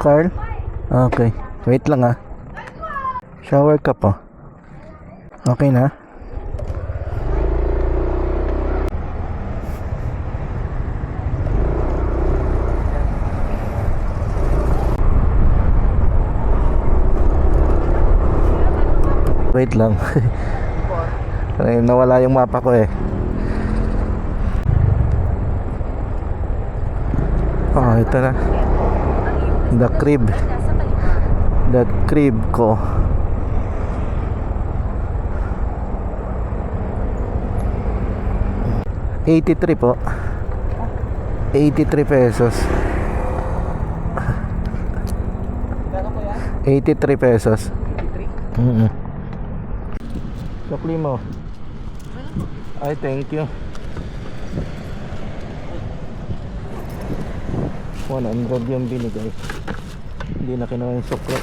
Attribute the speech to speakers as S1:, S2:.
S1: Carl? Okay. Wait lang ah. Shower ka po. Okay na? Wait lang. Nawala yung mapa ko eh. Oh, ito na. The crib. The crib ko. $83 po. 83 pesos. 83 pesos. Sukli mo. Ay, thank you. 100 yung binigay. Hindi na kinuha yung sukli.